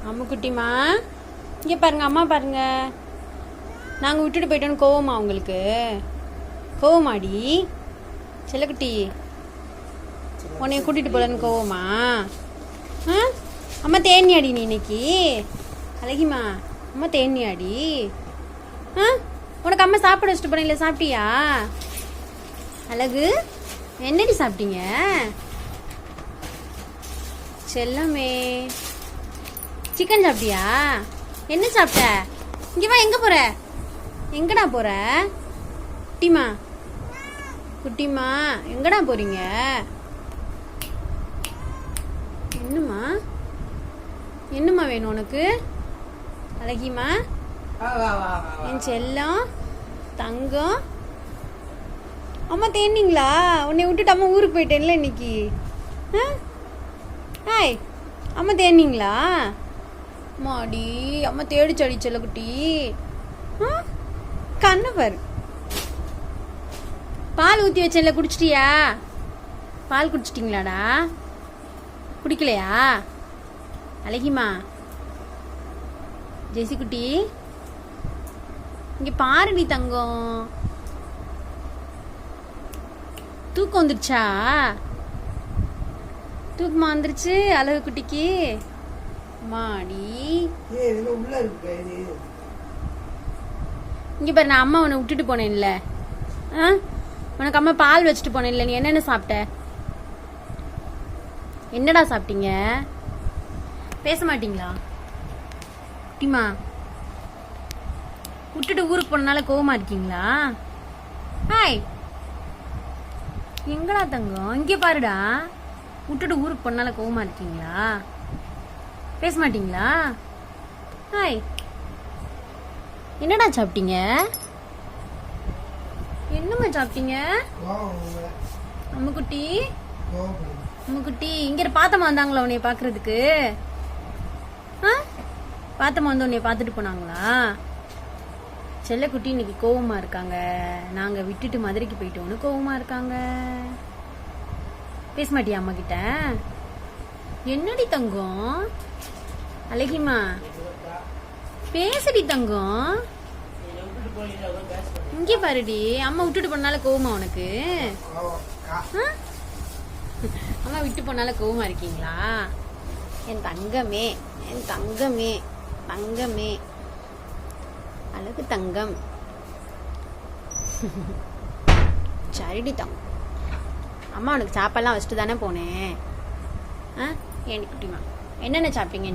அம்முக்குட்டிமா இங்கே பாருங்க, அம்மா பாருங்க. நாங்கள் விட்டுட்டு போயிட்டோன்னு கோவமா உங்களுக்கு? கோவமாடி செல்லக்குட்டி? உன்னைய கூட்டிகிட்டு போகலன்னு கோவமா? ஆ அம்மா தேனியாடி நீ இன்னைக்கு? அழகிமா அம்மா தேனியாடி? ஆ உனக்கு அம்மா சாப்பிட வச்சுட்டு போனேன், இல்லை சாப்பிட்டியா? அழகு என்னடி சாப்பிட்டீங்க செல்லமே? சிக்கன் சாப்பிட்டியா? என்ன சாப்பிட்ட? இங்கே வா. எங்கே போகிற? எங்கடா போகிற குட்டிமா? குட்டிமா எங்கடா போகிறீங்க? என்னம்மா என்னம்மா வேணும் உனக்கு? அழகிமா என் செல்லம் தங்கம். அம்மா தேனிங்களா? உன்னை விட்டுட்டு அம்மா ஊருக்கு போயிட்டேன்ல இன்னைக்கு. ஹாய் அம்மா தேனிங்களா? மாடி அம்மா தேடிச்சடி செல்லக்குட்டி. கண்ணு பாரு. பால் ஊற்றி வச்சேன்ல, குடிச்சிட்டியா? பால் குடிச்சிட்டிங்களாடா? குடிக்கலையா? அழகிமா ஜெசி குட்டி இங்கே பாருடி தங்கம். தூக்கம் வந்துருச்சா? தூக்கமா வந்துருச்சு அழகு குட்டிக்கு? மாடி இங்க பாரு, நான் அம்மா உன்னை விட்டுட்டு போனேன்ல. உனக்கு அம்மா பால் வச்சுட்டு போனேன்ல, நீ என்னென்ன சாப்பிட்ட? என்னடா சாப்பிட்டீங்க? பேச மாட்டீங்களா குட்டிமா? விட்டுட்டு ஊருக்கு போனனால கோவமா இருக்கீங்களா? ஹாய் எங்கடா தங்கம்? இங்கே பாருடா. விட்டுட்டு ஊருக்கு போனால கோவமா இருக்கீங்களா? பேச மாட்டீங்களா? ஹாய் என்னடா சாப்பிட்டீங்க? என்னம்மா சாப்பிட்டீங்க? அம்முக்குட்டி அம்முக்குட்டி இங்க பாத்தம்மா வந்தாங்களா உன்னைய பாக்குறதுக்கு? பாத்தம்மா வந்து உன்னைய பாத்துட்டு போனாங்களா? செல்லக்குட்டி இன்னைக்கு கோவமா இருக்காங்க. நாங்க விட்டுட்டு மதுரைக்கு போயிட்டோன்னு கோவமா இருக்காங்க. பேச மாட்டியா அம்மா கிட்ட? என்னடி தங்கம்? அழகிமா பேசடி தங்கம். இங்கே பாருடி, அம்மா விட்டுட்டு போனால கோவமா உனக்கு? அம்மா விட்டு போனால கோவமா இருக்கீங்களா? என் தங்கமே என் தங்கமே தங்கமே அழகு தங்கம். சரிடி தங்கம். அம்மா உனக்கு சாப்பாடுலாம் வச்சுட்டு தானே போனேன். ஏன் குட்டிமா என்னென்ன சாப்பிட்டீங்க?